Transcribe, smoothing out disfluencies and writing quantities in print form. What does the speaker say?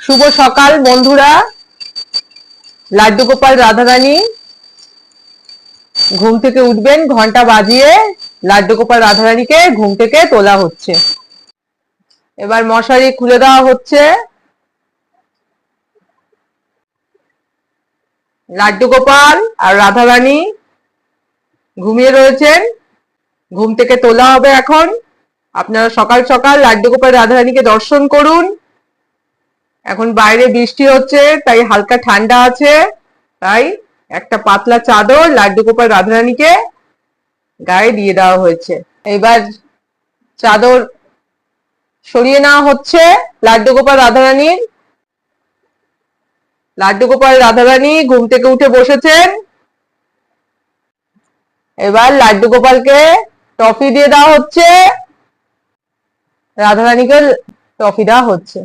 শুভ সকাল বন্ধুরা। লাড্ডু গোপাল রাধারানী ঘুম থেকে উঠবেন, ঘন্টা বাজিয়ে লাড্ডু গোপাল রাধারানীকে ঘুম থেকে তোলা হচ্ছে। এবার মশারি খুলে দেওয়া হচ্ছে। লাড্ডু গোপাল আর রাধারানী ঘুমিয়ে রয়েছেন, ঘুম থেকে তোলা হবে এখন। আপনারা সকাল সকাল লাড্ডু গোপাল রাধারানীকে দর্শন করুন। এখন বাইরে বৃষ্টি হচ্ছে, তাই হালকা ঠান্ডা আছে, তাই একটা পাতলা চাদর লাড্ডু গোপাল রাধারানীকে গায়ে দিয়ে দেওয়া হয়েছে। এবার চাদর সরিয়ে নেওয়া হচ্ছে লাড্ডু গোপাল রাধারানীর। লাড্ডু গোপাল রাধারানী ঘুম থেকে উঠে বসেছেন। এবার লাড্ডু গোপালকে টফি দিয়ে দেওয়া হচ্ছে, রাধারানীকে টফি দেওয়া হচ্ছে।